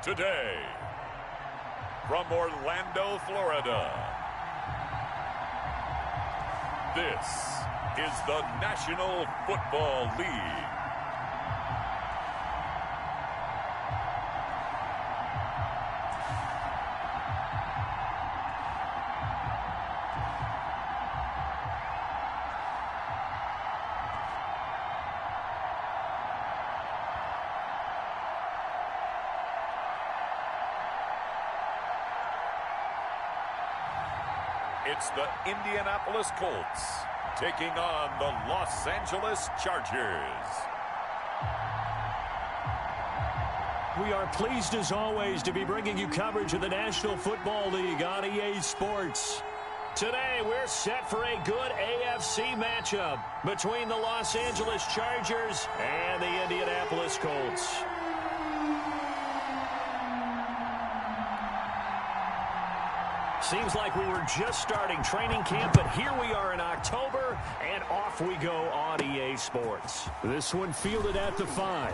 Today, from Orlando, Florida, this is the National Football League. It's the Indianapolis Colts taking on the Los Angeles Chargers. We are pleased as always to be bringing you coverage of the National Football League on EA Sports. Today we're set for a good AFC matchup between the Los Angeles Chargers and the Indianapolis Colts. Seems like we were just starting training camp, but here we are in October, and off we go on EA Sports. This one fielded at the 5.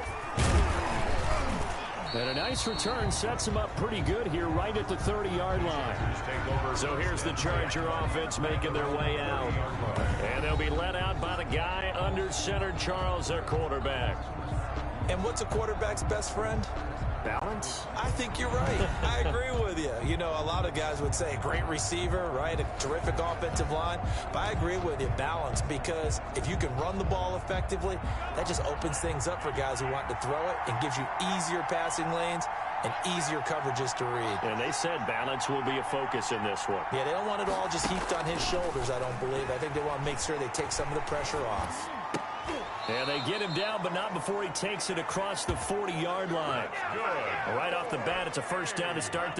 And a nice return sets them up pretty good here right at the 30-yard line. So here's the Charger offense making their way out. And they'll be led out by the guy under center, Charles, their quarterback. And what's a quarterback's best friend? Balance? I think you're right. I agree with you. You know, a lot of guys would say great receiver, right? A terrific offensive line. But I agree with you, balance, because if you can run the ball effectively, that just opens things up for guys who want to throw it and gives you easier passing lanes and easier coverages to read. And they said balance will be a focus in this one. Yeah, they don't want it all just heaped on his shoulders, I don't believe. I think they want to make sure they take some of the pressure off. And they get him down, but not before he takes it across the 40-yard line. Good. Right off the bat, it's a first down to start.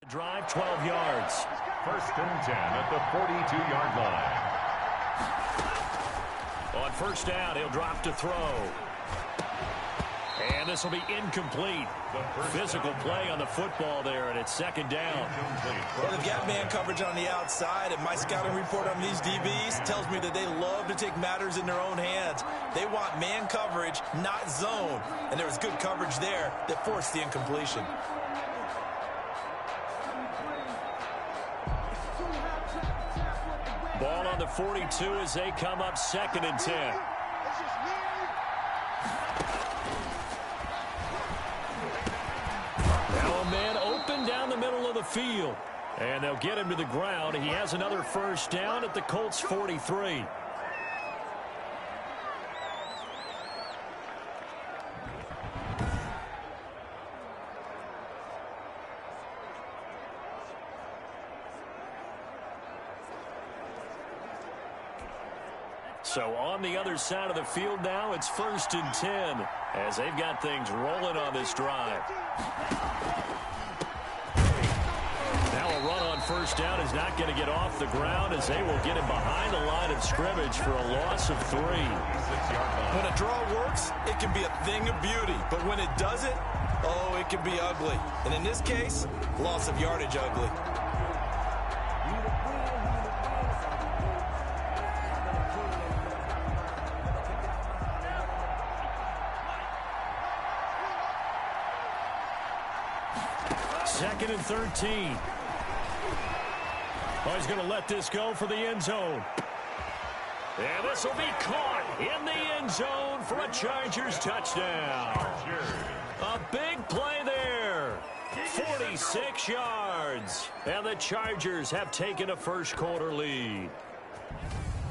Drive 12 yards. First and 10 at the 42-yard line. On first down, he'll drop to throw. And this will be incomplete. Physical play on the football there, and it's second down. Well, they've got man coverage on the outside, and my scouting report on these DBs tells me that they love to take matters in their own hands. They want man coverage, not zone. And there was good coverage there that forced the incompletion. Ball on the 42 as they come up second and 10. Now a man open down the middle of the field. And they'll get him to the ground. He has another first down at the Colts 43. So on the other side of the field now, it's first and 10 as they've got things rolling on this drive. Now a run on first down is not going to get off the ground as they will get him behind the line of scrimmage for a loss of 3. When a draw works, it can be a thing of beauty. But when it doesn't, oh, it can be ugly. And in this case, loss of yardage ugly. Second and 13. Oh, he's going to let this go for the end zone. And this will be caught in the end zone for a Chargers touchdown. A big play there. 46 yards. And the Chargers have taken a first quarter lead.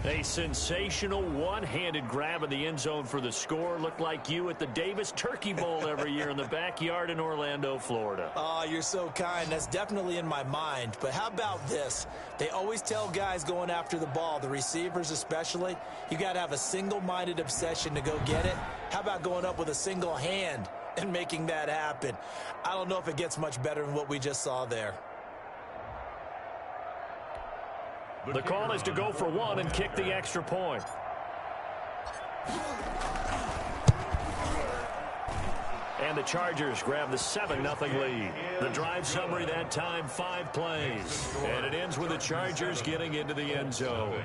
A sensational one-handed grab in the end zone for the score. Looked like you at the Davis Turkey Bowl every year in the backyard in Orlando, Florida. Oh, you're so kind. That's definitely in my mind. But how about this? They always tell guys going after the ball, the receivers especially, you got to have a single-minded obsession to go get it. How about going up with a single hand and making that happen? I don't know if it gets much better than what we just saw there. The call is to go for one and kick the extra point. And the Chargers grab the 7-0 lead. The drive summary that time, 5 plays. And it ends with the Chargers getting into the end zone.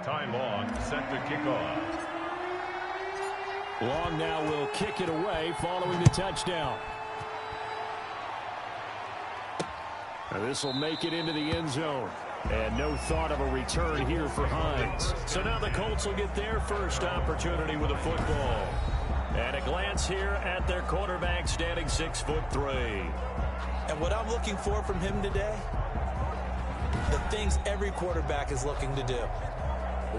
Ty Long set to kick off. Long now will kick it away following the touchdown. This will make it into the end zone. And no thought of a return here for Hines. So now the Colts will get their first opportunity with a football. And a glance here at their quarterback standing 6'3". And what I'm looking for from him today, the things every quarterback is looking to do.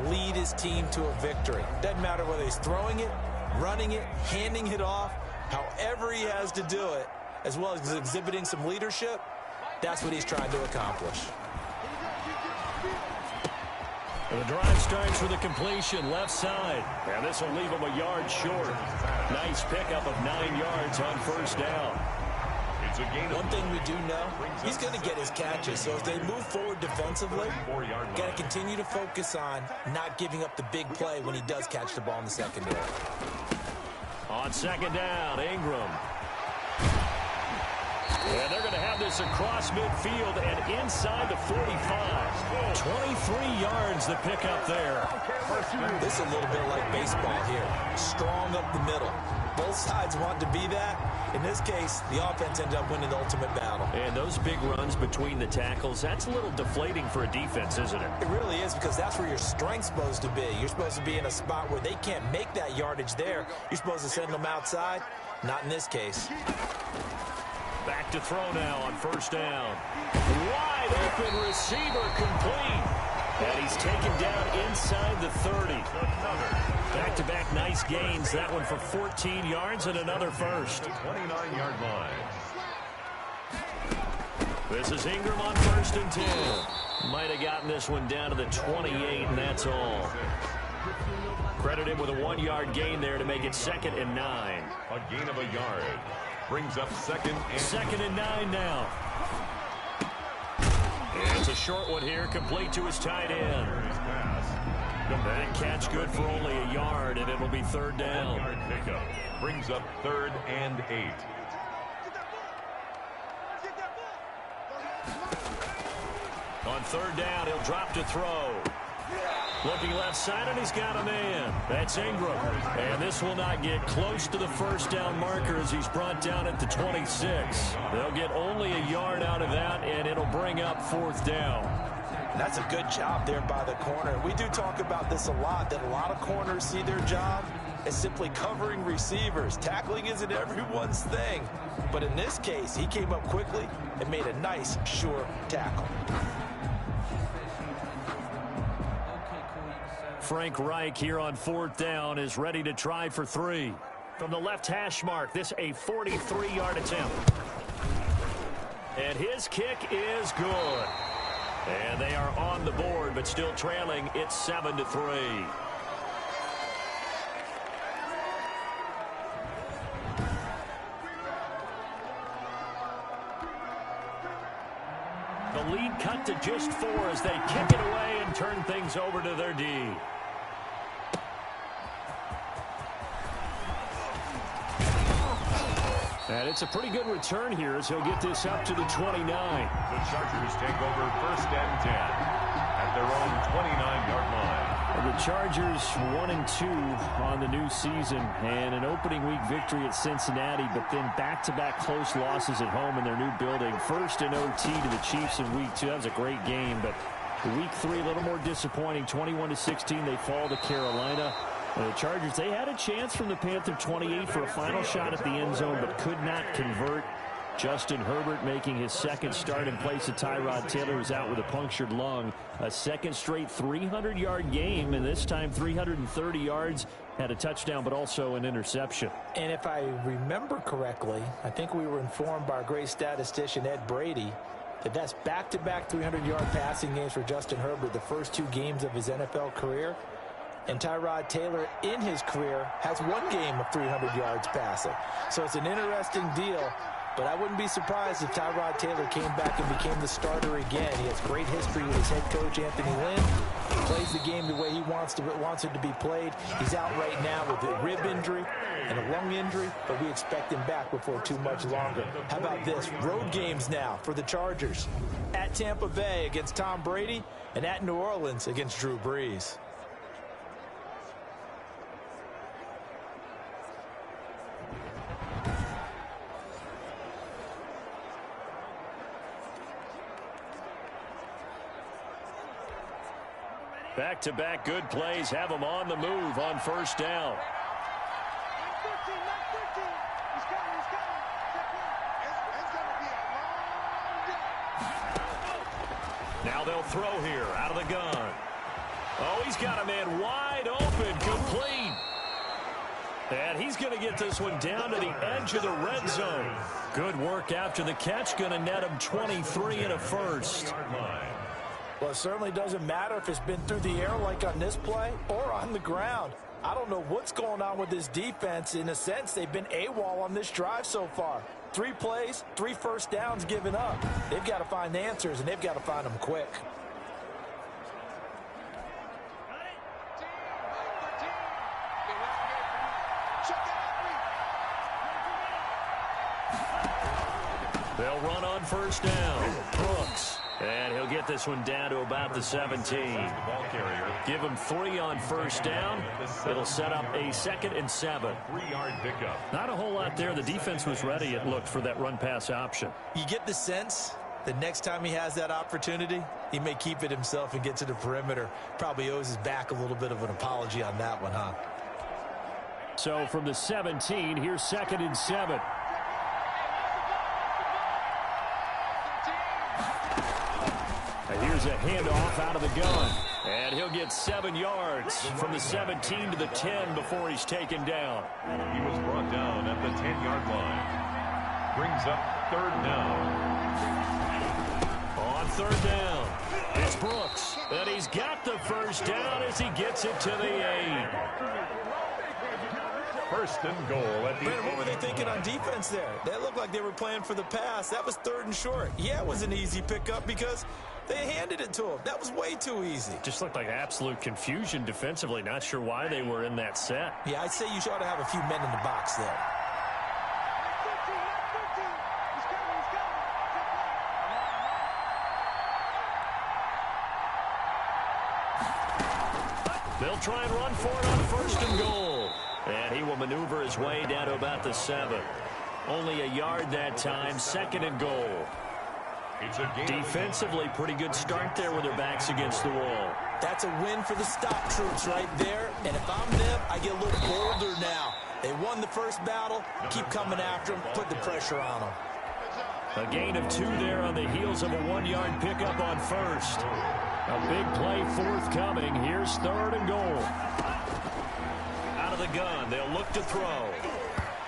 Lead his team to a victory. Doesn't matter whether he's throwing it, running it, handing it off, however he has to do it, as well as exhibiting some leadership. That's what he's trying to accomplish. The drive starts with a completion left side. And this will leave him a yard short. Nice pickup of 9 yards on first down. One thing we do know, he's going to get his catches. So as they move forward defensively, got to continue to focus on not giving up the big play when he does catch the ball in the secondary. On second down, Ingram. And they're going to have this across midfield and inside the 45. 23 yards the pickup there. This is a little bit like baseball here. Strong up the middle. Both sides want to be that. In this case, the offense ended up winning the ultimate battle. And those big runs between the tackles, that's a little deflating for a defense, isn't it? It really is, because that's where your strength's supposed to be. You're supposed to be in a spot where they can't make that yardage there. You're supposed to send them outside. Not in this case. Back to throw now on first down. Wide open receiver complete. And he's taken down inside the 30. Back-to-back nice gains. That one for 14 yards and another first. 29-yard line. This is Ingram on 1st and 10. Might have gotten this one down to the 28, and that's all. Credit him with a 1-yard gain there to make it 2nd and 9. A gain of a yard. Brings up 2nd and 9 now. And it's a short one here, complete to his tight end. That catch good for only a yard, and it'll be 3rd down. Yard pickup. Brings up 3rd and 8. On 3rd down, he'll drop to throw. Looking left side, and he's got a man. That's Ingram. And this will not get close to the first down marker as he's brought down at the 26. They'll get only a yard out of that, and it'll bring up 4th down. That's a good job there by the corner. We do talk about this a lot, that a lot of corners see their job as simply covering receivers. Tackling isn't everyone's thing. But in this case, he came up quickly and made a nice, sure tackle. Frank Reich here on 4th down is ready to try for 3. From the left hash mark, this a 43-yard attempt. And his kick is good. And they are on the board, but still trailing. It's 7-3. The lead cut to just 4 as they kick it away and turn things over to their D. And it's a pretty good return here as he'll get this up to the 29. The Chargers take over 1st and 10 at their own 29-yard line. And the Chargers 1-2 on the new season, and an opening week victory at Cincinnati, but then back-to-back close losses at home in their new building. First in OT to the Chiefs in week 2. That was a great game, but week 3 a little more disappointing. 21-16, they fall to Carolina. The Chargers, they had a chance from the Panther 28 for a final shot at the end zone, but could not convert. Justin Herbert making his second start in place of Tyrod Taylor, who's out with a punctured lung. A second straight 300-yard game, and this time 330 yards. Had a touchdown, but also an interception. And if I remember correctly, I think we were informed by our great statistician, Ed Brady, that that's back-to-back 300-yard passing games for Justin Herbert, the first 2 games of his NFL career. And Tyrod Taylor, in his career, has 1 game of 300 yards passing. So it's an interesting deal. But I wouldn't be surprised if Tyrod Taylor came back and became the starter again. He has great history with his head coach, Anthony Lynn. He plays the game the way he wants it to be played. He's out right now with a rib injury and a lung injury, but we expect him back before too much longer. How about this? Road games now for the Chargers. At Tampa Bay against Tom Brady, and at New Orleans against Drew Brees. Back-to-back good plays have them on the move on first down. Now they'll throw here out of the gun. Oh, he's got a man wide open, complete. And he's going to get this one down to the edge of the red zone. Good work after the catch, going to net him 23 and a first. Well, it certainly doesn't matter if it's been through the air like on this play or on the ground. I don't know what's going on with this defense. In a sense, they've been AWOL on this drive so far. 3 plays, 3 first downs given up. They've got to find answers, and they've got to find them quick. They'll run on first down. Brooks. And he'll get this one down to about the 17. Give him 3 on first down. It'll set up a 2nd and 7. 3-yard pickup. Not a whole lot there. The defense was ready, it looked, for that run-pass option. You get the sense that next time he has that opportunity, he may keep it himself and get to the perimeter. Probably owes his back a little bit of an apology on that one, huh? So from the 17, here's 2nd and 7. And here's a handoff out of the gun. And he'll get 7 yards from the 17 to the 10 before he's taken down. He was brought down at the 10-yard line. Brings up 3rd down. On 3rd down, it's Brooks. And he's got the first down as he gets it to the 8. 1st and goal at the Brandon, what were they thinking on defense there? That looked like they were playing for the pass. That was 3rd and short. Yeah, it was an easy pickup because they handed it to him. That was way too easy. Just looked like absolute confusion defensively. Not sure why they were in that set. Yeah, I'd say you ought to have a few men in the box there. They'll try and run for it on 1st and goal. And he will maneuver his way down to about the 7. Only a yard that time, 2nd and goal. Defensively, pretty good start there with their backs against the wall. That's a win for the stop troops right there. And if I'm them, I get a little bolder now. They won the first battle. Keep coming after them. Put the pressure on them. A gain of 2 there on the heels of a 1-yard pickup on 1st. A big play forthcoming. Here's 3rd and goal. Out of the gun, they'll look to throw.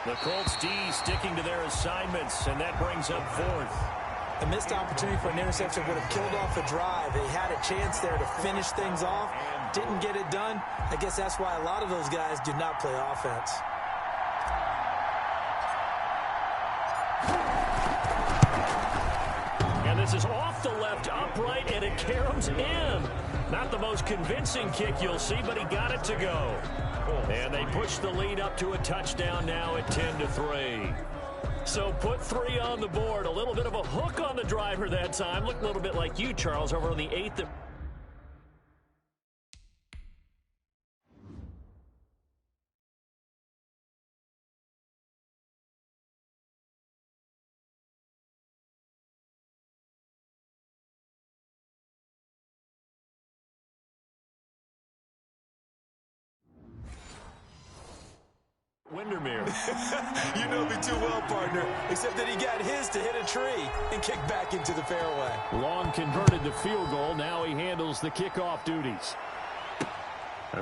The Colts D sticking to their assignments, and that brings up 4th. A missed opportunity for an interception would have killed off a drive. They had a chance there to finish things off. Didn't get it done. I guess that's why a lot of those guys do not play offense. And this is off the left upright, and it caroms in. Not the most convincing kick you'll see, but he got it to go. And they push the lead up to a touchdown now at 10-3. So put 3 on the board. A little bit of a hook on the driver that time. Looked a little bit like you, Charles, over on the 8th. Windermere. You know me too well, partner, except that he got his to hit a tree and kick back into the fairway. Long converted the field goal. Now he handles the kickoff duties.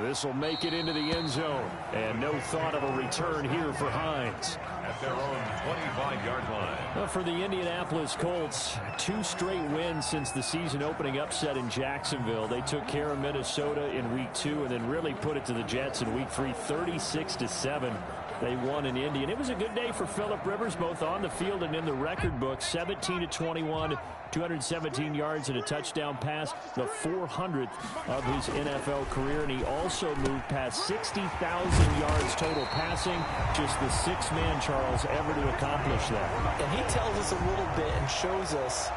This will make it into the end zone. And no thought of a return here for Hines. At their own 25-yard line. Well, for the Indianapolis Colts, 2 straight wins since the season opening upset in Jacksonville. They took care of Minnesota in week 2 and then really put it to the Jets in week 3, 36-7. They won in Indy, and it was a good day for Phillip Rivers, both on the field and in the record book. 17-21, 217 yards and a touchdown pass, the 400th of his NFL career. And he also moved past 60,000 yards total passing, just the 6th man, Charles, ever to accomplish that. And he tells us a little bit and shows us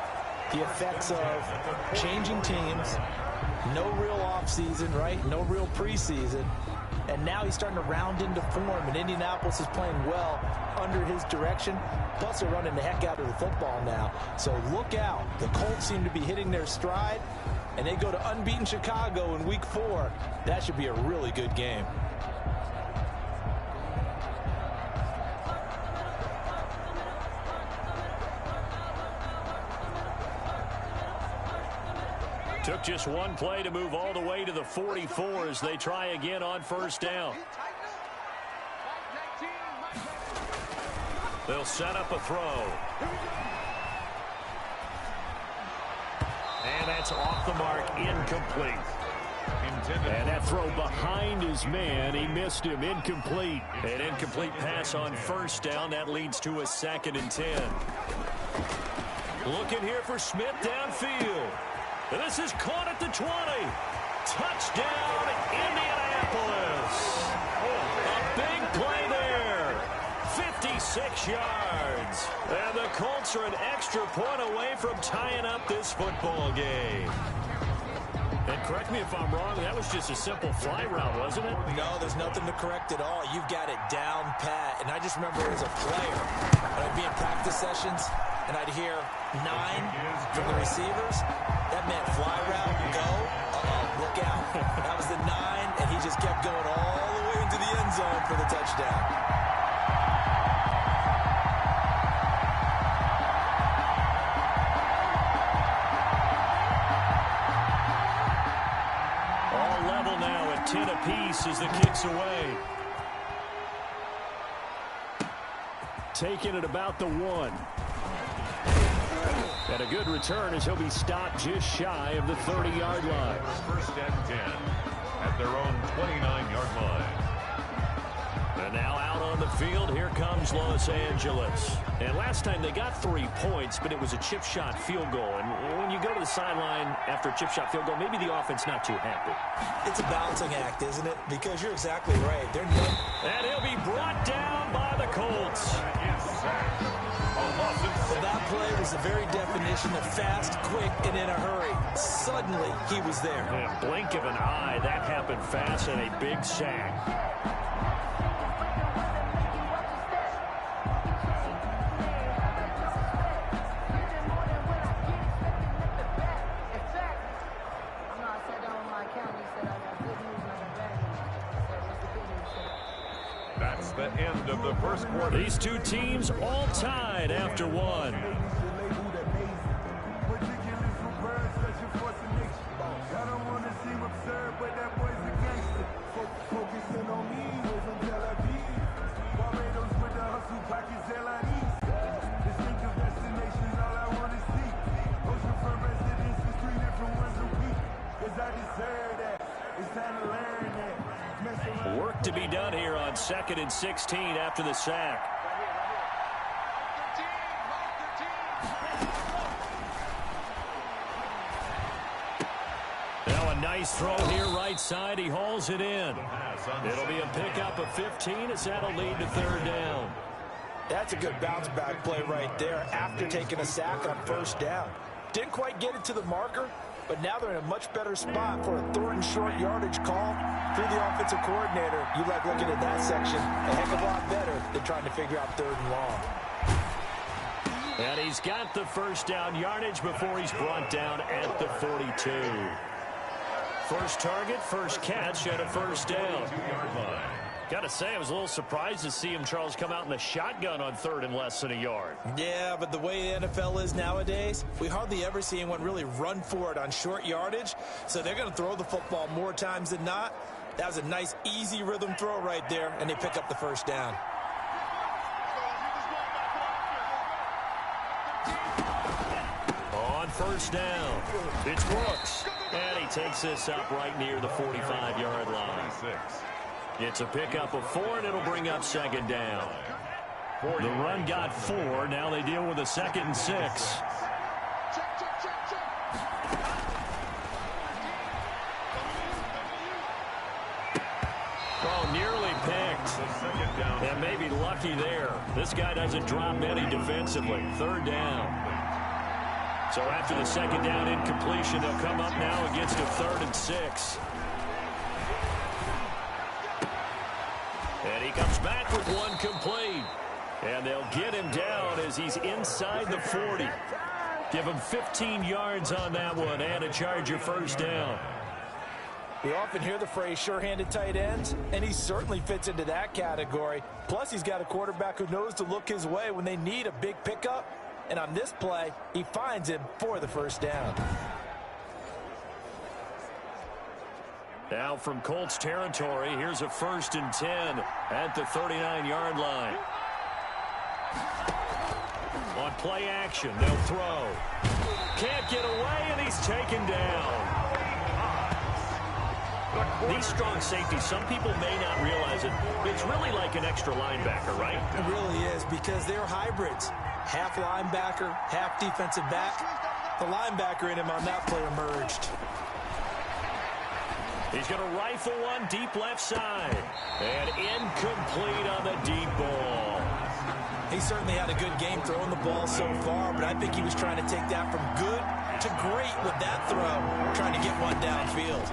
the effects of changing teams, no real offseason, right? No real preseason. And now he's starting to round into form, and Indianapolis is playing well under his direction. Plus, they're running the heck out of the football now. So look out. The Colts seem to be hitting their stride, and they go to unbeaten Chicago in week 4. That should be a really good game. Took just one play to move all the way to the 44 as they try again on first down. They'll set up a throw. And that's off the mark, incomplete. And that throw behind his man, he missed him, incomplete. An incomplete pass on first down, that leads to a 2nd and 10. Looking here for Smith downfield. And this is caught at the 20. Touchdown, Indianapolis. A big play there. 56 yards. And the Colts are an extra point away from tying up this football game. And correct me if I'm wrong, that was just a simple fly route, wasn't it? No, there's nothing to correct at all. You've got it down pat. And I just remember as a player, when I'd be in practice sessions, and I'd hear 9 from the receivers. That meant fly route, go, look out. That was the 9, and he just kept going all the way into the end zone for the touchdown. All level now at 10 apiece as the kick's away. Taking it about the 1. And a good return as he'll be stopped just shy of the 30-yard line. 1st and 10 at their own 29-yard line. And now out on the field, here comes Los Angeles. And last time they got 3 points, but it was a chip shot field goal. And when you go to the sideline after a chip shot field goal, maybe the offense not too happy. It's a balancing act, isn't it? Because you're exactly right. They're not. And he'll be brought down by the Colts. Well, that play was the very definition of fast, quick, and in a hurry. Suddenly, he was there. In a blink of an eye, that happened fast, and a big sack. That's the end of the first quarter. These two teams all tied after 1. Work to be done here on 2nd and 16 after the sack. Now a nice throw here right side. He hauls it in. It'll be a pickup of 15 as that'll lead to 3rd down. That's a good bounce back play right there after taking a sack on first down. Didn't quite get it to the marker, but now they're in a much better spot for a 3rd and short yardage call through the offensive coordinator. You like looking at that section a heck of a lot better than trying to figure out 3rd and long. And he's got the first down yardage before he's brought down at the 42. First target, first catch, and a first down. Got to say, I was a little surprised to see him, Charles, come out in the shotgun on 3rd and less than a yard. Yeah, but the way the NFL is nowadays, we hardly ever see anyone really run for it on short yardage. So they're going to throw the football more times than not. That was a nice, easy rhythm throw right there, and they pick up the first down. On first down, it's Brooks. And he takes this up right near the 45-yard line. It's a pickup of 4, and it'll bring up 2nd down. The run got 4. Now they deal with a 2nd and 6. Oh, nearly picked. And maybe lucky there. This guy doesn't drop many defensively. 3rd down. So after the 2nd down incompletion, they'll come up now against a 3rd and 6. And he comes back with 1 complete. And they'll get him down as he's inside the 40. Give him 15 yards on that one and a Charger first down. We often hear the phrase sure-handed tight ends, and he certainly fits into that category. Plus, he's got a quarterback who knows to look his way when they need a big pickup. And on this play, he finds him for the first down. Now from Colts territory, here's a 1st and 10 at the 39-yard line. On play action, they'll throw. Can't get away, and he's taken down. These strong safeties, some people may not realize it. It's really like an extra linebacker, right? It really is, because they're hybrids. Half linebacker, half defensive back. The linebacker in him on that play emerged. He's going to rifle one deep left side. And incomplete on the deep ball. He certainly had a good game throwing the ball so far, but I think he was trying to take that from good to great with that throw, trying to get one downfield.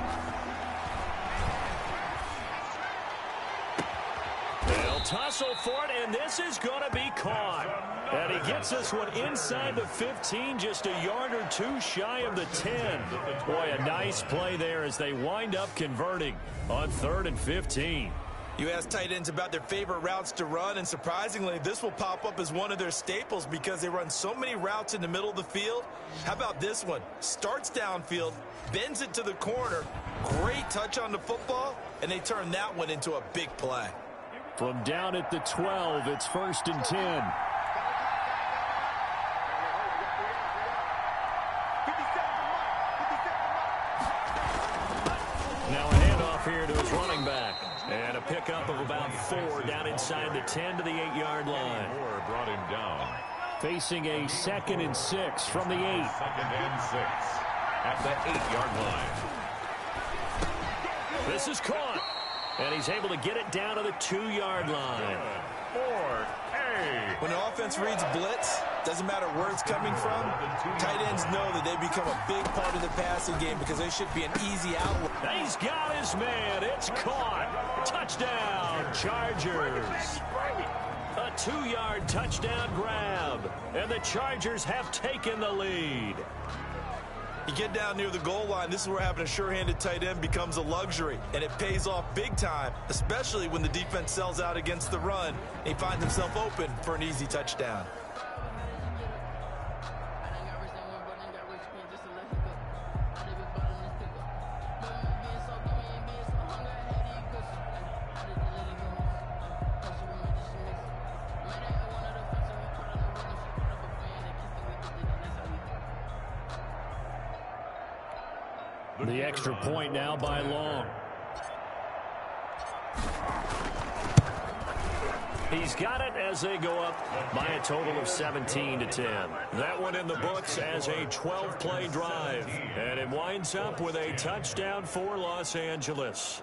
They'll tussle for it, and this is going to be caught. And he gets this one inside the 15, just a yard or 2 shy of the 10. Boy, a nice play there as they wind up converting on 3rd and 15. You ask tight ends about their favorite routes to run, and surprisingly, this will pop up as one of their staples because they run so many routes in the middle of the field. How about this one? Starts downfield, bends it to the corner, great touch on the football, and they turn that one into a big play. From down at the 12, it's 1st and 10. Now a handoff here to his running back. And a pickup of about 4 down inside the 10 to the 8-yard line. Moore brought him down. Facing a 2nd and 6 from the 8. 2nd and 6 at the 8-yard line. This is caught. And he's able to get it down to the 2-yard line. When the offense reads blitz, doesn't matter where it's coming from, tight ends know that they become a big part of the passing game because they should be an easy outlet. He's got his man. It's caught. Touchdown, Chargers. A 2-yard touchdown grab. And the Chargers have taken the lead. You get down near the goal line, this is where having a sure-handed tight end becomes a luxury, and it pays off big time, especially when the defense sells out against the run, and he finds himself open for an easy touchdown. The extra point now by Long. He's got it as they go up by a total of 17 to 10. That one in the books as a 12-play drive. And it winds up with a touchdown for Los Angeles.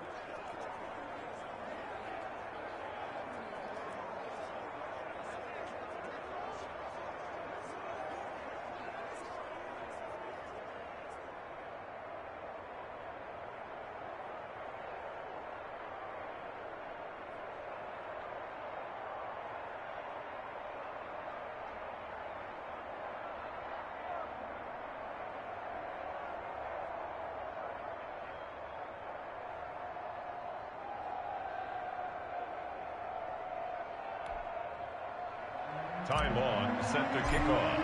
Time on, set to kick off.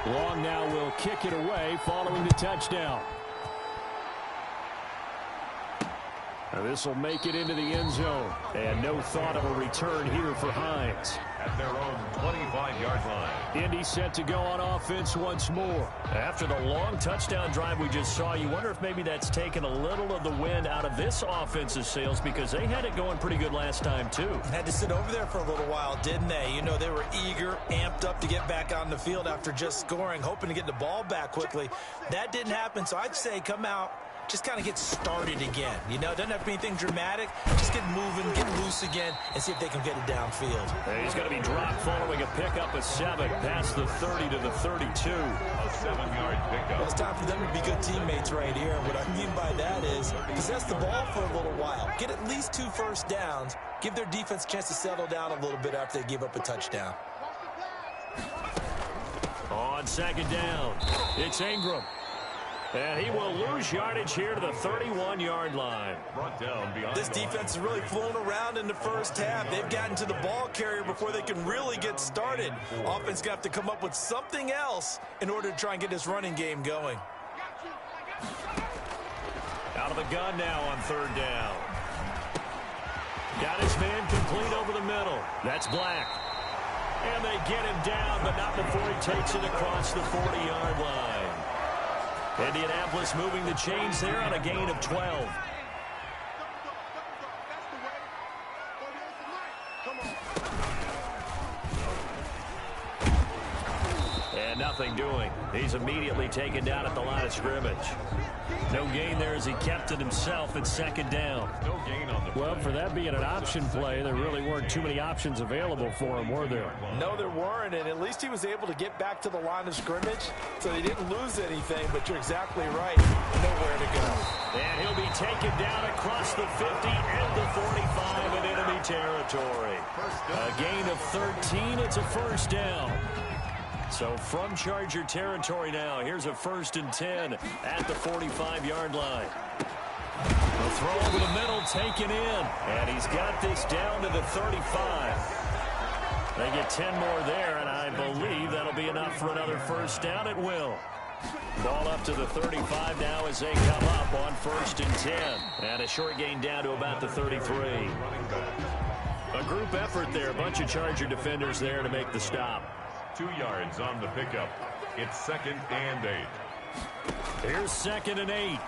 Long now will kick it away following the touchdown. This will make it into the end zone. And no thought of a return here for Hines. At their own 25-yard line. Indy set to go on offense once more. After the long touchdown drive we just saw, you wonder if maybe that's taken a little of the wind out of this offense's sails, because they had it going pretty good last time too. Had to sit over there for a little while, didn't they? You know, they were eager, amped up to get back on the field after just scoring, hoping to get the ball back quickly. That didn't happen, so I'd say come out, just kind of get started again. You know, it doesn't have to be anything dramatic. Just get moving, get loose again, and see if they can get it downfield. He's going to be dropped following a pickup of 7 past the 30 to the 32. A 7-yard pickup. Well, it's time for them to be good teammates right here. And what I mean by that is possess the ball for a little while. Get at least 2 first downs. Give their defense a chance to settle down a little bit after they give up a touchdown. On second down, it's Ingram. And he will lose yardage here to the 31-yard line. Brought down behind. This defense is really flown around in the first half. They've gotten to the ball carrier before they can really get started. Offense got to come up with something else in order to try and get this running game going. Out of the gun now on third down. Got his man complete over the middle. That's Black. And they get him down, but not before he takes it across the 40-yard line. Indianapolis moving the chains there on a gain of 12. And nothing doing. He's immediately taken down at the line of scrimmage. No gain there as he kept it himself at second down. No gain on the play. Well, for that being an option play, there really weren't too many options available for him, were there? No, there weren't, and at least he was able to get back to the line of scrimmage, so he didn't lose anything, but you're exactly right. Nowhere to go. And he'll be taken down across the 50 and the 45 in enemy territory. A gain of 13. It's a first down. So from Charger territory now, here's a 1st and 10 at the 45-yard line. The throw over the middle taken in, and he's got this down to the 35. They get 10 more there, and I believe that'll be enough for another first down. It will. Ball up to the 35 now as they come up on 1st and 10. And a short gain down to about the 33. A group effort there. A bunch of Charger defenders there to make the stop. 2 yards on the pickup. It's 2nd and 8. Here's 2nd and 8.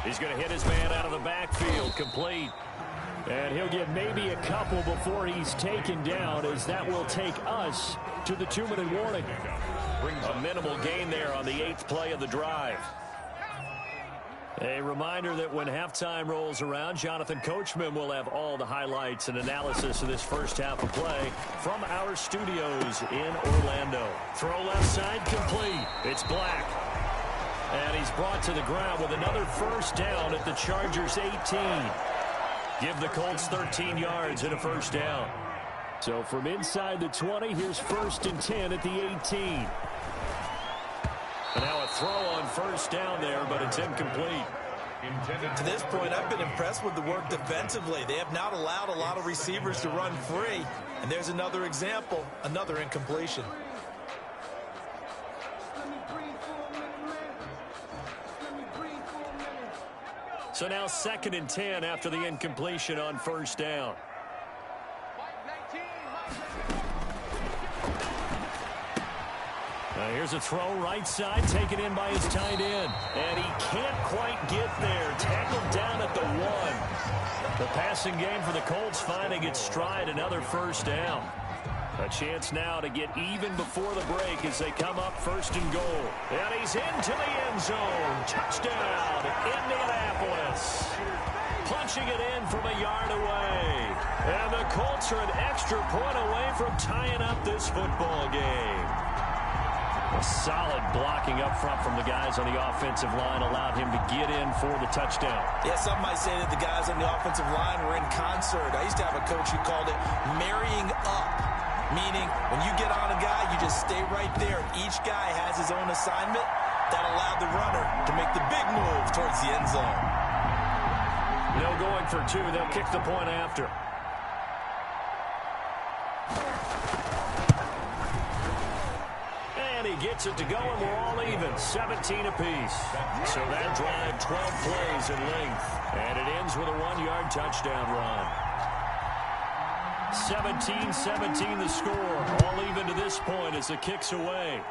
He's going to hit his man out of the backfield, complete. And he'll get maybe a couple before he's taken down, as that will take us to the 2-minute warning. A minimal gain there on the 8th play of the drive. A reminder that when halftime rolls around, Jonathan Coachman will have all the highlights and analysis of this first half of play from our studios in Orlando. Throw left side complete. It's Black. And he's brought to the ground with another first down at the Chargers 18. Give the Colts 13 yards and a first down. So from inside the 20, here's 1st and 10 at the 18. And now a throw on first down there, but it's incomplete. To this point, I've been impressed with the work defensively. They have not allowed a lot of receivers to run free. And there's another example, another incompletion. So now 2nd and 10 after the incompletion on first down. Here's a throw right side, taken in by his tight end. And he can't quite get there. Tackled down at the 1. The passing game for the Colts finding its stride, another first down. A chance now to get even before the break as they come up 1st and goal. And he's into the end zone. Touchdown, Indianapolis. Punching it in from a yard away. And the Colts are an extra point away from tying up this football game. A solid blocking up front from the guys on the offensive line allowed him to get in for the touchdown. Yeah, some might say that the guys on the offensive line were in concert. I used to have a coach who called it marrying up, meaning when you get on a guy, you just stay right there. Each guy has his own assignment that allowed the runner to make the big move towards the end zone. No going for 2. They'll kick the point after. gets it to go, and we're all even, 17 apiece. So that drive, 12 plays in length, and it ends with a 1-yard touchdown run. 17-17 the score, all even to this point as the kick's away.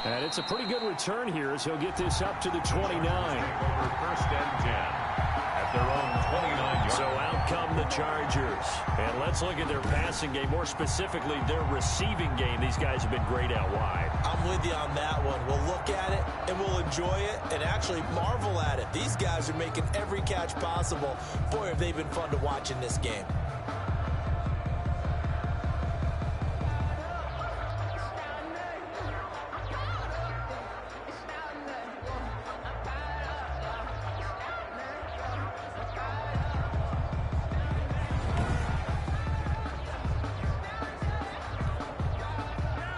And it's a pretty good return here as he'll get this up to the 29. First and 10 at their own 29 yards. So out come the Chargers. And let's look at their passing game, more specifically their receiving game. These guys have been great out wide. I'm with you on that one. We'll look at it and we'll enjoy it and actually marvel at it. These guys are making every catch possible. Boy, have they been fun to watch in this game.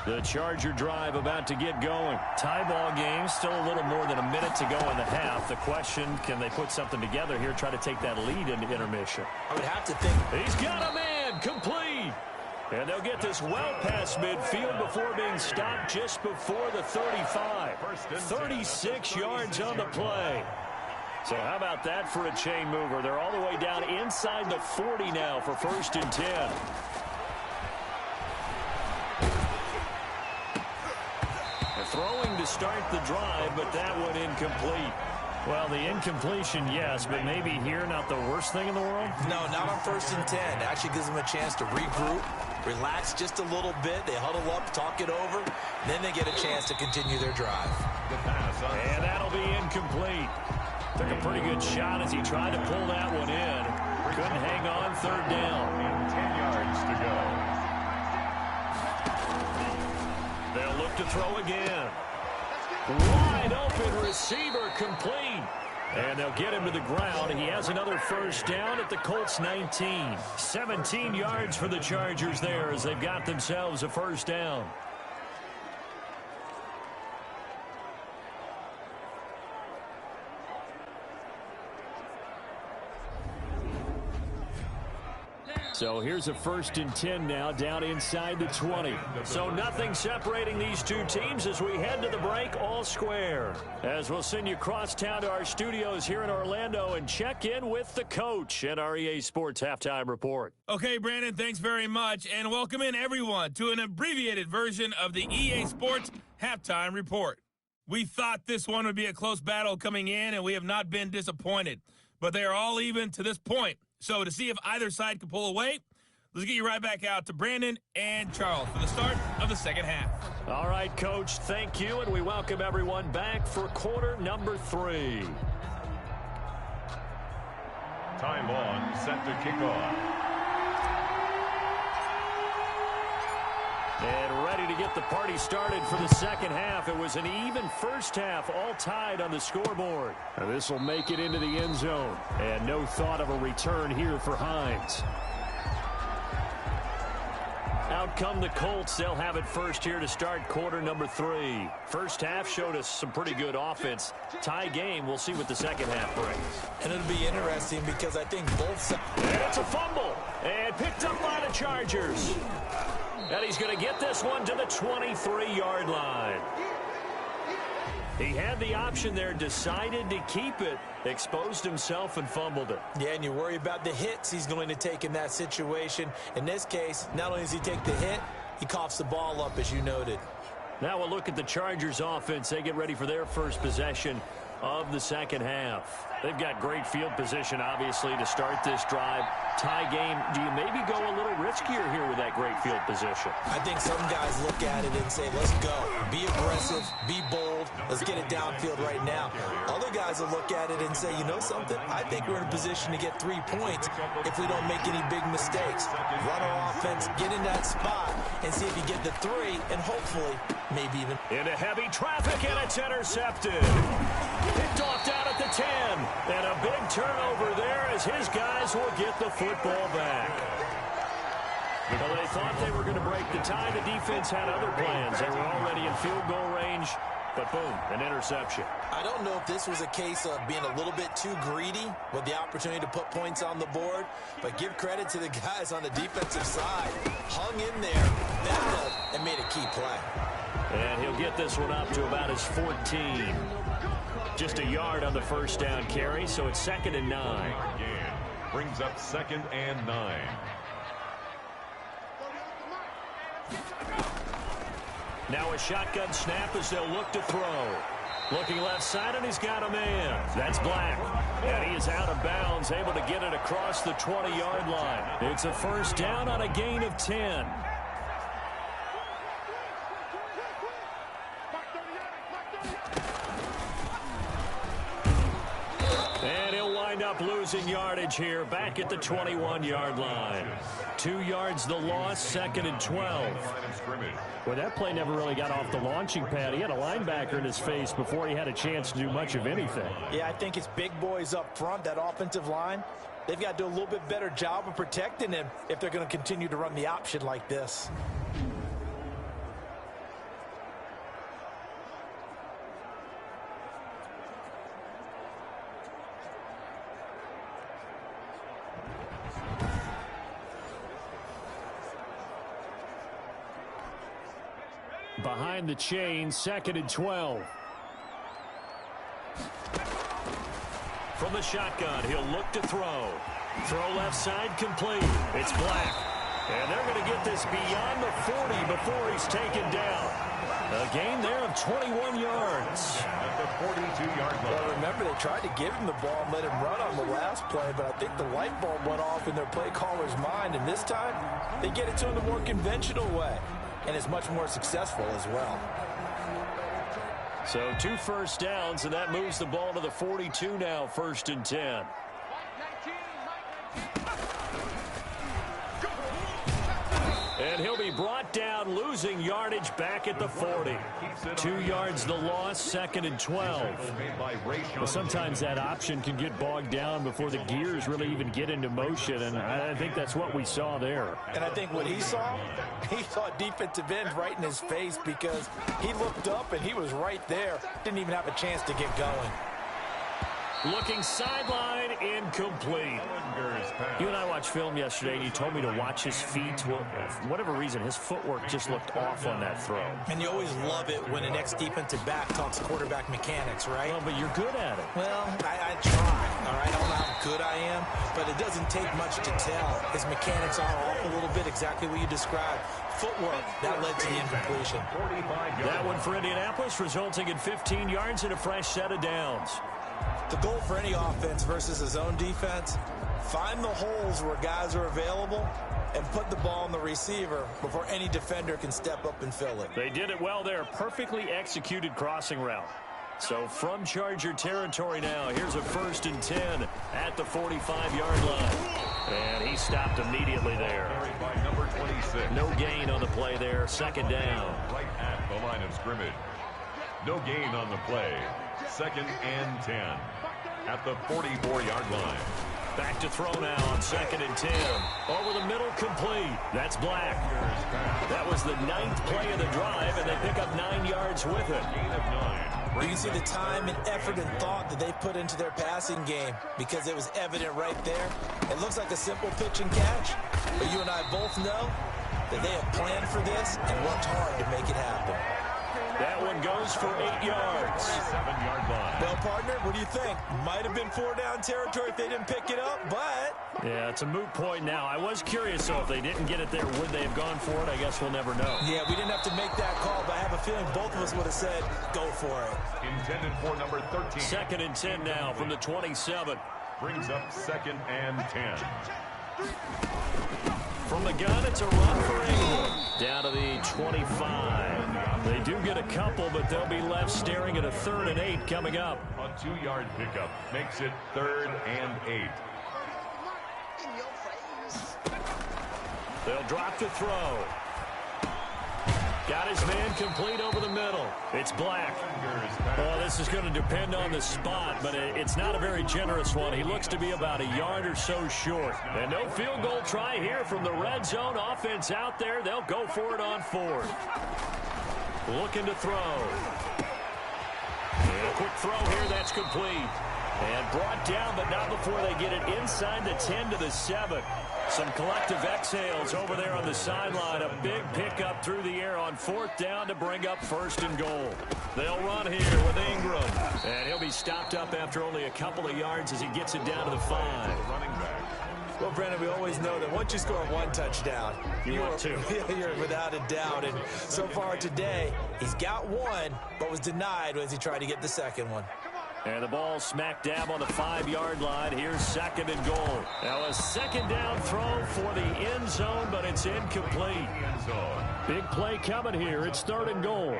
The Charger drive about to get going. Tie ball game, still a little more than a minute to go in the half. The question, can they put something together here, try to take that lead into intermission? I would have to think. He's got a man, complete. And they'll get this well past midfield before being stopped just before the 35. 36 yards on the play. So how about that for a chain mover? They're all the way down inside the 40 now for 1st and 10. Throwing to start the drive, but that one incomplete. Well, the incompletion, yes, but maybe here not the worst thing in the world? No, not on 1st and 10. Actually gives them a chance to regroup, relax just a little bit. They huddle up, talk it over, then they get a chance to continue their drive. And that'll be incomplete. Took a pretty good shot as he tried to pull that one in. Couldn't hang on, 3rd down. 10 yards to go. They'll look to throw again. Wide open receiver, complete. And they'll get him to the ground. He has another 1st down at the Colts 19. 17 yards for the Chargers there as they've got themselves a 1st down. So here's a 1st and 10 now down inside the 20. So nothing separating these two teams as we head to the break all square. As we'll send you across town to our studios here in Orlando and check in with the coach at our EA Sports Halftime Report. Okay, Brandon, thanks very much. And welcome in everyone to an abbreviated version of the EA Sports Halftime Report. We thought this one would be a close battle coming in, and we have not been disappointed. But they are all even to this point. So to see if either side can pull away, let's get you right back out to Brandon and Charles for the start of the 2nd half. All right, Coach, thank you, and we welcome everyone back for quarter number 3. Time on, set to kick off. And ready to get the party started for the 2nd half. It was an even 1st half, all tied on the scoreboard. This will make it into the end zone. And no thought of a return here for Hines. Out come the Colts. They'll have it first here to start quarter number 3. 1st half showed us some pretty good offense. Tie game. We'll see what the 2nd half brings. And it'll be interesting because I think both sides. And it's a fumble. And picked up by the Chargers. And he's going to get this one to the 23-yard line. He had the option there, decided to keep it, exposed himself and fumbled it. Yeah, and you worry about the hits he's going to take in that situation. In this case, not only does he take the hit, he coughs the ball up, as you noted. Now we'll look at the Chargers offense. They get ready for their first possession of the 2nd half. They've got great field position, obviously, to start this drive. Tie game, do you maybe go a little riskier here with that great field position? I think some guys look at it and say, let's go. Be aggressive. Be bold. Let's get it downfield right now. Other guys will look at it and say, you know something? I think we're in a position to get 3 points if we don't make any big mistakes. Run our offense, get in that spot, and see if you get the 3, and hopefully maybe even. Into heavy traffic, and it's intercepted. Picked off down at the 10. And a big turnover there as his guys will get the football back. Well, they thought they were going to break the tie. The defense had other plans. They were already in field goal range. But boom, an interception. I don't know if this was a case of being a little bit too greedy with the opportunity to put points on the board, but give credit to the guys on the defensive side. Hung in there, battled, and made a key play. And he'll get this one up to about his 14. Just a yard on the first down carry, so it's 2nd and 9. Again, brings up 2nd and 9. Now a shotgun snap as they'll look to throw. Looking left side, and he's got a man. That's Black. And he is out of bounds, able to get it across the 20-yard line. It's a first down on a gain of 10. And he'll wind up losing yardage here, back at the 21-yard line. 2 yards the loss, 2nd and 12. Well, that play never really got off the launching pad. He had a linebacker in his face before he had a chance to do much of anything. Yeah, I think it's big boys up front, that offensive line. They've got to do a little bit better job of protecting him if they're going to continue to run the option like this. Behind the chain, 2nd and 12. From the shotgun, he'll look to throw. Throw left side, complete. It's Black. And they're going to get this beyond the 40 before he's taken down. A gain there of 21 yards. At the 42-yard line. Well, remember, they tried to give him the ball and let him run on the last play, but I think the light bulb went off in their play caller's mind, and this time they get it to him the more conventional way. And is much more successful as well. So 2 first downs, and that moves the ball to the 42 now, 1st and 10. And he'll be brought down, losing yardage back at the 40. 2 yards the loss, 2nd and 12. But sometimes that option can get bogged down before the gears really even get into motion, and I think that's what we saw there. And I think what he saw defensive end right in his face, because he looked up and he was right there. Didn't even have a chance to get going. Looking sideline, incomplete. You and I watched film yesterday, and you told me to watch his feet. Well, for whatever reason, his footwork just looked off on that throw. And you always love it when an ex-defensive back talks quarterback mechanics, right? Well, but you're good at it. Well, I try, all right? I don't know how good I am, but it doesn't take much to tell. His mechanics are off a little bit, exactly what you described. Footwork, that led to the incompletion. That one for Indianapolis, resulting in 15 yards and a fresh set of downs. The goal for any offense versus his own defense, find the holes where guys are available and put the ball on the receiver before any defender can step up and fill it. They did it well there. Perfectly executed crossing route. So from Charger territory now, here's a 1st and 10 at the 45-yard line. And he stopped immediately there. Number 26. No gain on the play there. 2nd down. Right at the line of scrimmage. No gain on the play. 2nd and 10 at the 44-yard line. Back to throw now on 2nd and 10. Over the middle, complete. That's Black. That was the 9th play of the drive, and they pick up 9 yards with it. Gain of 9. You can see the time and effort and thought that they put into their passing game because it was evident right there. It looks like a simple pitch and catch, but you and I both know that they have planned for this and worked hard to make it happen. That one goes for 8 yards. 7-yard line. Well, partner, what do you think? Might have been 4-down territory if they didn't pick it up, but... Yeah, it's a moot point now. I was curious, so if they didn't get it there, would they have gone for it? I guess we'll never know. Yeah, we didn't have to make that call, but I have a feeling both of us would have said, go for it. Intended for number 13. 2nd and 10 now from the 27. Brings up 2nd and 10. From the gun, it's a run for England. Down to the 25. They do get a couple, but they'll be left staring at a 3rd and 8 coming up. A 2-yard pickup makes it 3rd and 8. They'll drop to throw. Got his man complete over the middle. It's Black. Well, this is going to depend on the spot, but it's not a very generous one. He looks to be about a yard or so short. And no field goal try here from the red zone offense out there. They'll go for it on 4th. Looking to throw. quick throw here. That's complete. And brought down, but not before they get it inside the 10 to the 7. Some collective exhales over there on the sideline. A big pickup through the air on 4th down to bring up 1st and goal. They'll run here with Ingram. And he'll be stopped up after only a couple of yards as he gets it down to the 5. Running back. Well, Brandon, we always know that once you score one touchdown, you're two. You're without a doubt. And so far today, he's got one, but was denied as he tried to get the second one. And the ball smack dab on the 5-yard line. Here's 2nd and goal. Now a 2nd down throw for the end zone, but it's incomplete. Big play coming here. It's 3rd and goal.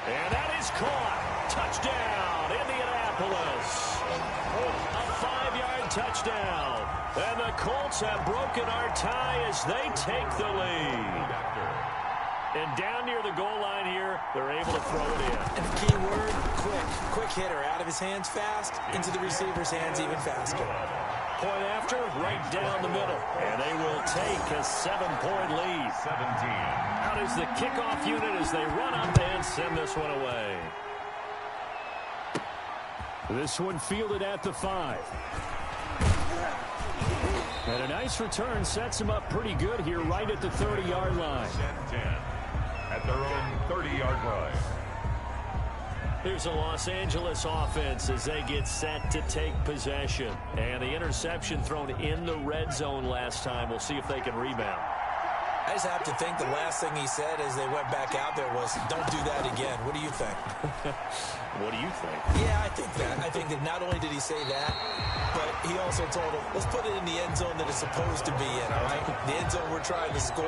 And that is caught. Touchdown, Indianapolis. A 5-yard touchdown. And the Colts have broken our tie as they take the lead. And down near the goal line here, they're able to throw it in. And the key word, quick. Quick hitter. Out of his hands fast, into the receiver's hands even faster. Point after, right down the middle. And they will take a 7-point lead. 17. Out is the kickoff unit as they run up and send this one away. This one fielded at the 5. And a nice return sets him up pretty good here right at the 30-yard line. 10 at their own 30-yard line. Here's a Los Angeles offense as they get set to take possession. And the interception thrown in the red zone last time. We'll see if they can rebound. I just have to think the last thing he said as they went back out there was, don't do that again. What do you think? What do you think? Yeah, I think that. I think that not only did he say that, but he also told him, let's put it in the end zone that it's supposed to be in, all right? The end zone we're trying to score.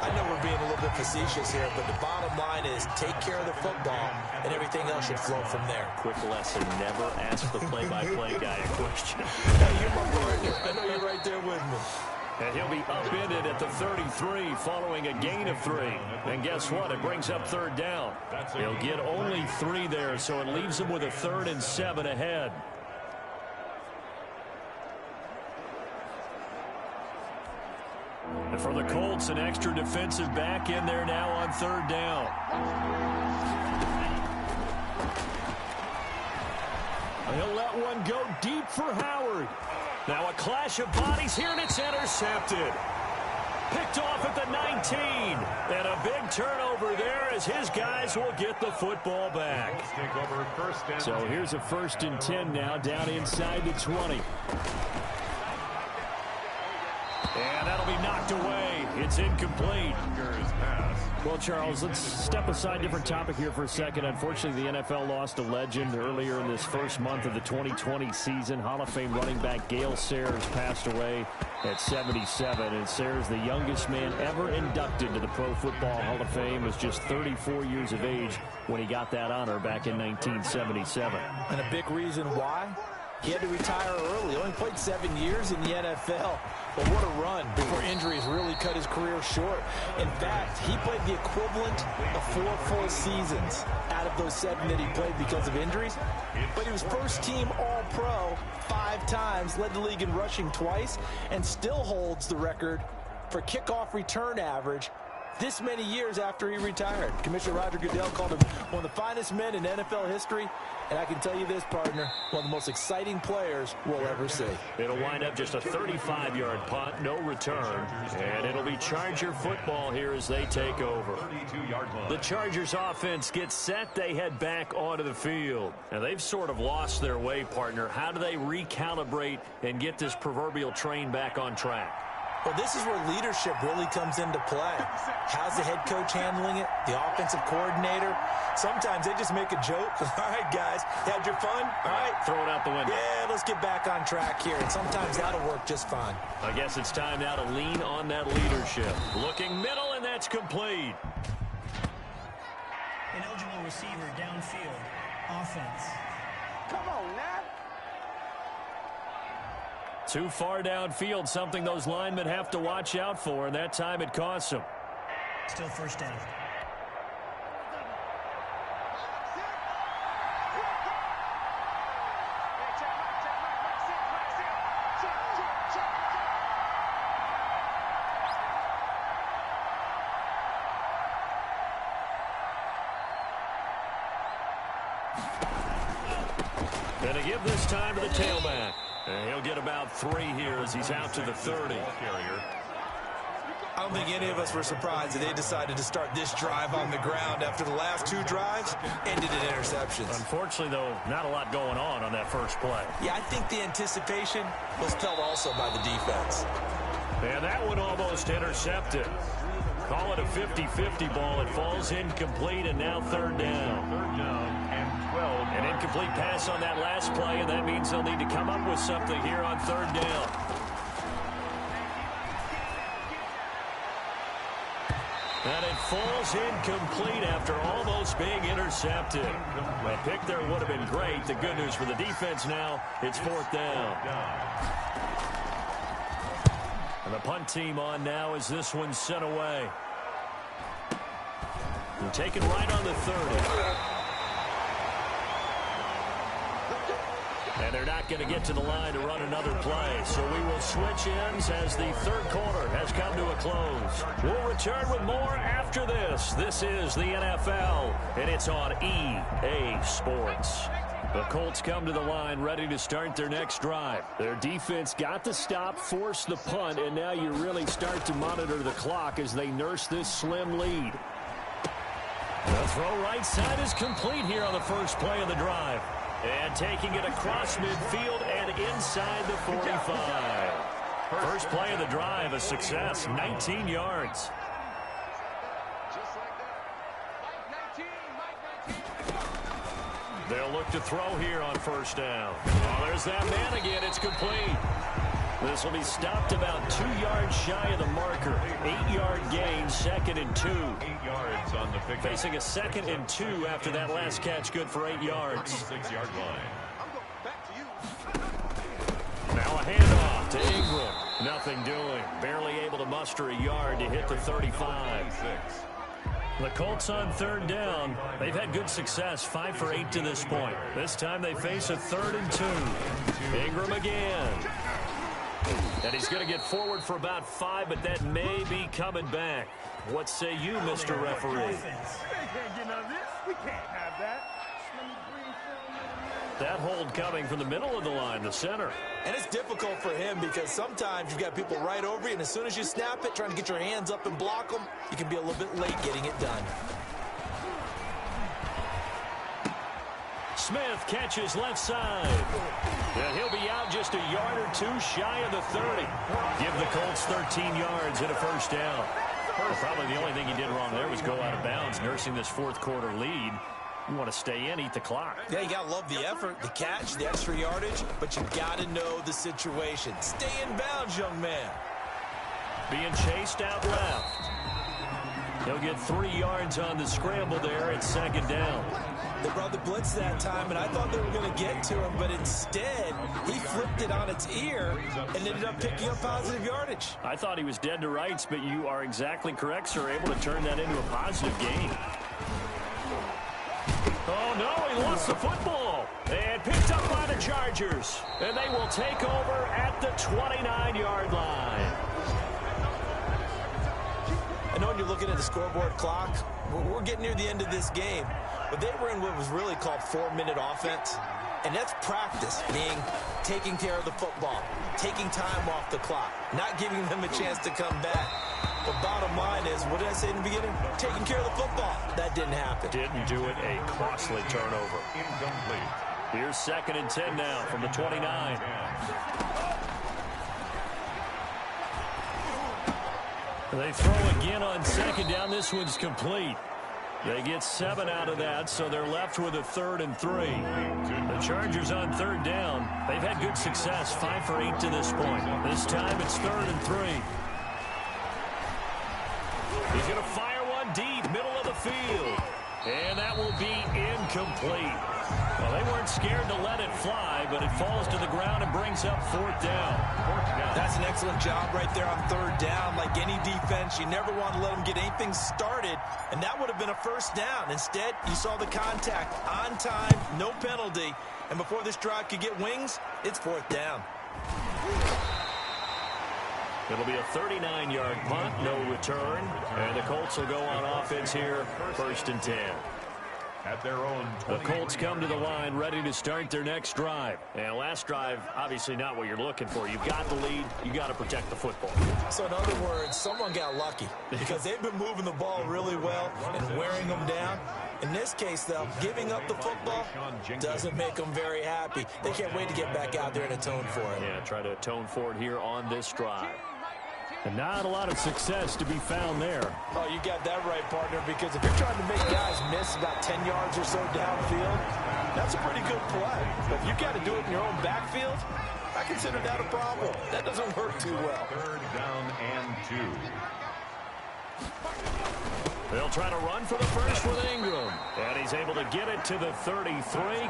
I know we're being a little bit facetious here, but the bottom line is take care of the football, and everything else should flow from there. Quick lesson, never ask the play-by-play guy a question. Hey, you're my partner. I know you're right there with me. And he'll be upended at the 33 following a gain of 3. And guess what? It brings up 3rd down. He'll get only 3 there, so it leaves him with a 3rd and 7 ahead. And for the Colts, an extra defensive back in there now on 3rd down. He'll let one go deep for Howard. Now a clash of bodies here, and it's intercepted. Picked off at the 19. And a big turnover there as his guys will get the football back. So here's a 1st and 10 now down inside the 20. And that'll be knocked away. It's incomplete. Well, Charles, let's step aside different topic here for a second. Unfortunately, the NFL lost a legend earlier in this first month of the 2020 season. Hall of Fame running back Gale Sayers passed away at 77. And Sayers, the youngest man ever inducted to the Pro Football Hall of Fame, was just 34 years of age when he got that honor back in 1977. And a big reason why? He had to retire early. He only played 7 years in the NFL. But what a run before injuries really cut his career short. In fact, he played the equivalent of 4 full seasons out of those 7 that he played because of injuries. But he was first-team All-Pro 5 times, led the league in rushing twice, and still holds the record for kickoff return average this many years after he retired. Commissioner Roger Goodell called him one of the finest men in NFL history. And I can tell you this, partner, one of the most exciting players we'll ever see. It'll wind up just a 35-yard punt, no return. And it'll be Charger football here as they take over. The Chargers offense gets set. They head back onto the field. Now, they've sort of lost their way, partner. How do they recalibrate and get this proverbial train back on track? Well, this is where leadership really comes into play. How's the head coach handling it? The offensive coordinator? Sometimes they just make a joke. All right, guys, had your fun? All right. Throw it out the window. Yeah, let's get back on track here. And sometimes that'll work just fine. I guess it's time now to lean on that leadership. Looking middle, and that's complete. An eligible receiver downfield. Offense. Come on, now. Too far downfield, something those linemen have to watch out for, and that time it costs them. Still 1st down. And to give this time to the tailback. And he'll get about 3 here as he's out to the 30. I don't think any of us were surprised that they decided to start this drive on the ground after the last 2 drives ended in interceptions. Unfortunately, though, not a lot going on that first play. Yeah, I think the anticipation was felt also by the defense. And that one almost intercepted. Call it a 50-50 ball. It falls incomplete, and now 3rd down. 3rd down and 12. An incomplete pass on that last play, and that means they'll need to come up with something here on 3rd down. And it falls incomplete after almost being intercepted. A pick there would have been great. The good news for the defense now, it's 4th down. And the punt team on now as this one's sent away. And taken right on the 30. And they're not going to get to the line to run another play. So we will switch ends as the 3rd quarter has come to a close. We'll return with more after this. This is the NFL, and it's on EA Sports. The Colts come to the line ready to start their next drive. Their defense got the stop, forced the punt, and now you really start to monitor the clock as they nurse this slim lead. The throw right side is complete here on the first play of the drive. And taking it across midfield and inside the 45. First play of the drive, a success, 19 yards. They'll look to throw here on 1st down. Oh, there's that man again. It's complete. This will be stopped about 2 yards shy of the marker. 8-yard gain, 2nd and 2. 8 yards on the pick. Facing a 2nd and 2 after that last catch, good for 8 yards. 6-yard line. Now a handoff to Ingram. Nothing doing. Barely able to muster a yard to hit the 35. The Colts on 3rd down. They've had good success, 5 for 8 to this point. This time they face a 3rd and 2. Ingram again. And he's going to get forward for about 5, but that may be coming back. What say you, Mr. Referee? We can't get none of this. We can't have that. That hold coming from the middle of the line, the center. And it's difficult for him because sometimes you've got people right over you, and as soon as you snap it, trying to get your hands up and block them, you can be a little bit late getting it done. Smith catches left side. And he'll be out just a yard or 2 shy of the 30. Give the Colts 13 yards and a 1st down. Probably the only thing he did wrong there was go out of bounds, nursing this 4th quarter lead. You want to stay in, eat the clock. Yeah, you got to love the effort, the catch, the extra yardage, but you got to know the situation. Stay in bounds, young man. Being chased out left. He'll get 3 yards on the scramble there at 2nd down. They brought the blitz that time, and I thought they were going to get to him, but instead, he flipped it on its ear and ended up picking up positive yardage. I thought he was dead to rights, but you are exactly correct, sir. Able to turn that into a positive gain. Oh, no, he lost the football. And picked up by the Chargers. And they will take over at the 29-yard line. I know when you're looking at the scoreboard clock, we're getting near the end of this game, but they were in what was really called 4-minute offense, and that's practice, meaning taking care of the football, taking time off the clock, not giving them a chance to come back. But bottom line is, what did I say in the beginning? Taking care of the football. That didn't happen. Didn't do it. A costly turnover. Incomplete. Here's 2nd and 10 now from the 29. They throw again on 2nd down. This one's complete. They get 7 out of that, so they're left with a 3rd and 3. The Chargers on 3rd down. They've had good success, 5 for 8 to this point. This time it's 3rd and 3. He's going to fire one deep, middle of the field. And that will be incomplete. Well, they weren't scared to let it fly, but it falls to the ground and brings up 4th down. That's an excellent job right there on 3rd down. Like any defense, you never want to let them get anything started, and that would have been a 1st down. Instead, you saw the contact on time, no penalty, and before this drive could get wings, it's 4th down. It'll be a 39-yard punt, no return, and the Colts will go on offense here, 1st and 10. At their own The Colts come to the line ready to start their next drive. And last drive, obviously not what you're looking for. You've got the lead. You've got to protect the football. So in other words, someone got lucky because they've been moving the ball really well and wearing them down. In this case, though, giving up the football doesn't make them very happy. They can't wait to get back out there and atone for it. Yeah, try to atone for it here on this drive. And not a lot of success to be found there. Oh, you got that right, partner, because if you're trying to make guys miss about 10 yards or so downfield, that's a pretty good play. But if you got to do it in your own backfield, I consider that a problem. That doesn't work too well. 3rd down and 2. They'll try to run for the first with Ingram. And he's able to get it to the 33.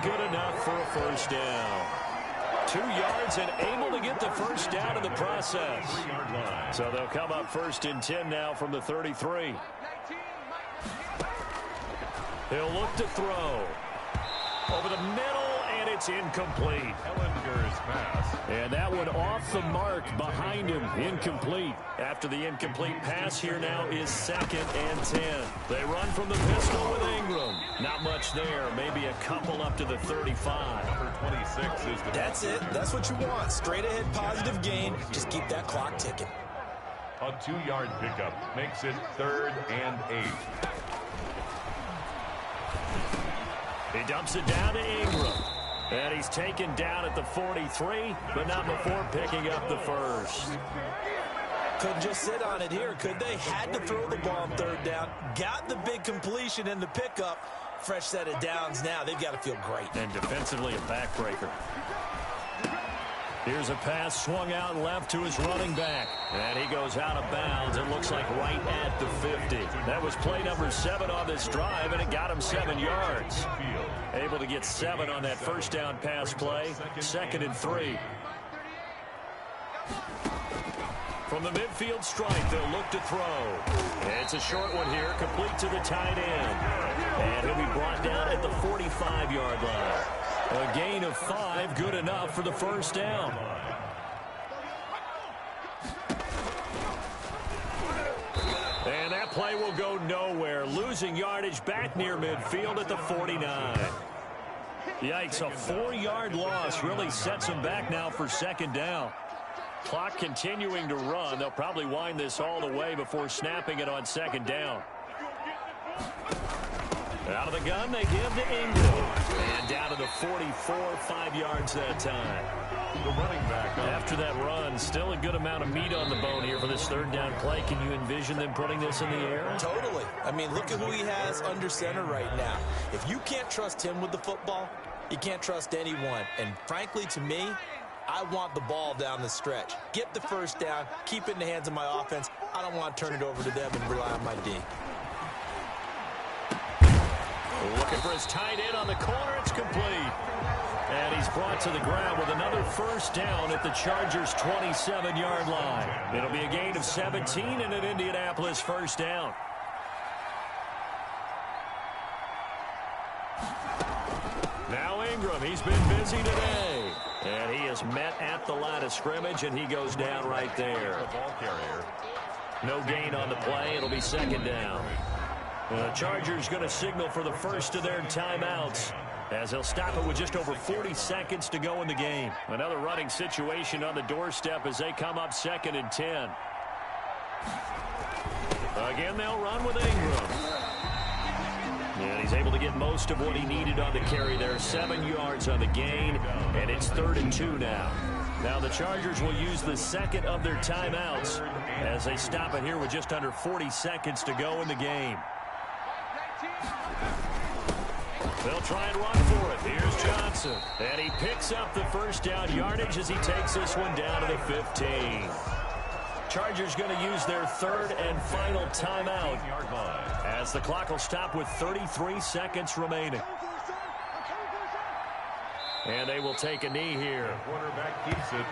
Good enough for a first down. 2 yards and able to get the first down in the process. So they'll come up 1st and 10 now from the 33. He'll look to throw. Over the middle, and it's incomplete. Ellinger's pass. And that one off the mark behind him. Incomplete. After the incomplete pass, here now is 2nd and 10. They run from the pistol with Ingram. Not much there. Maybe a couple up to the 35. Number 26 is the... That's it. That's what you want. Straight ahead positive gain. Just keep that clock ticking. A 2-yard pickup makes it 3rd and 8. He dumps it down to Ingram. And he's taken down at the 43, but not before picking up the first. Couldn't just sit on it here, could they? Had to throw the ball on 3rd down. Got the big completion in the pickup. Fresh set of downs now. They've got to feel great. And defensively, a backbreaker. Here's a pass swung out left to his running back. And he goes out of bounds. It looks like right at the 50. That was play number 7 on this drive, and it got him 7 yards. Able to get 7 on that first down pass play. 2nd and 3. From the midfield stripe, they'll look to throw. It's a short one here, complete to the tight end. And he'll be brought down at the 45-yard line. A gain of 5, good enough for the first down. And that play will go nowhere. Losing yardage back near midfield at the 49. Yikes, a 4-yard loss really sets them back now for 2nd down. Clock continuing to run. They'll probably wind this all the way before snapping it on 2nd down. Out of the gun, they give to Ingram. And down to the 44, 5 yards that time. The running back. After that run, still a good amount of meat on the bone here for this 3rd down play. Can you envision them putting this in the air? Totally. I mean, look at who he has under center right now. If you can't trust him with the football, you can't trust anyone. And frankly, to me, I want the ball down the stretch. Get the first down, keep it in the hands of my offense. I don't want to turn it over to them and rely on my D. Looking for his tight end on the corner. It's complete. And he's brought to the ground with another first down at the Chargers' 27-yard line. It'll be a gain of 17 and an Indianapolis first down. Now Ingram, he's been busy today. And he is met at the line of scrimmage, and he goes down right there. Ball carrier. No gain on the play. It'll be 2nd down. The Chargers going to signal for the first of their timeouts as they'll stop it with just over 40 seconds to go in the game. Another running situation on the doorstep as they come up 2nd and 10. Again, they'll run with Ingram. And he's able to get most of what he needed on the carry there. 7 yards on the gain, and it's 3rd and 2 now. Now the Chargers will use the 2nd of their timeouts as they stop it here with just under 40 seconds to go in the game. They'll try and run for it. Here's Johnson. And he picks up the first down yardage as he takes this one down to the 15. Chargers going to use their 3rd and final timeout as the clock will stop with 33 seconds remaining. And they will take a knee here. Quarterback keeps it.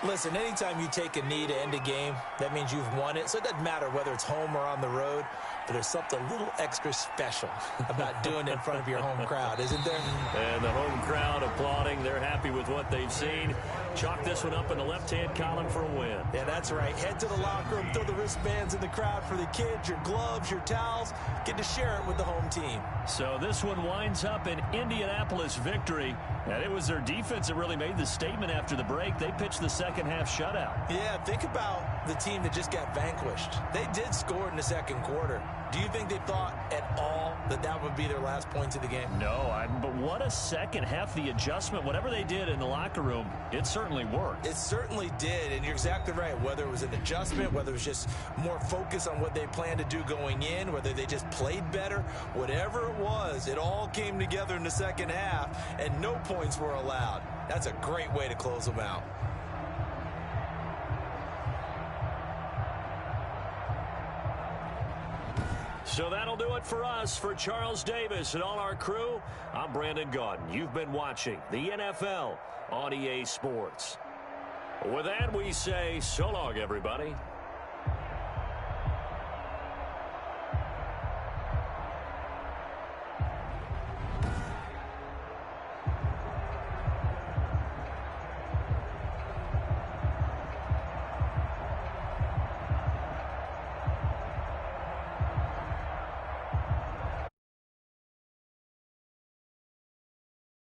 Listen, anytime you take a knee to end a game, that means you've won it. So it doesn't matter whether it's home or on the road. But there's something a little extra special about doing it in front of your home crowd, isn't there? And the home crowd applauding. They're happy with what they've seen. Chalk this one up in the left-hand column for a win. Yeah, that's right. Head to the locker room, throw the wristbands in the crowd for the kids, your gloves, your towels. Get to share it with the home team. So this one winds up in Indianapolis victory. And it was their defense that really made the statement after the break. They pitched the second-half shutout. Yeah, think about the team that just got vanquished. They did score in the second quarter. Do you think they thought at all that that would be their last points of the game? No, but what a second half. The adjustment, whatever they did in the locker room, it certainly worked. It certainly did, and you're exactly right. Whether it was an adjustment, whether it was just more focus on what they planned to do going in, whether they just played better, whatever it was, it all came together in the second half, and no points were allowed. That's a great way to close them out. So that'll do it for us. For Charles Davis and all our crew, I'm Brandon Gaudin. You've been watching the NFL on EA Sports. With that, we say so long, everybody.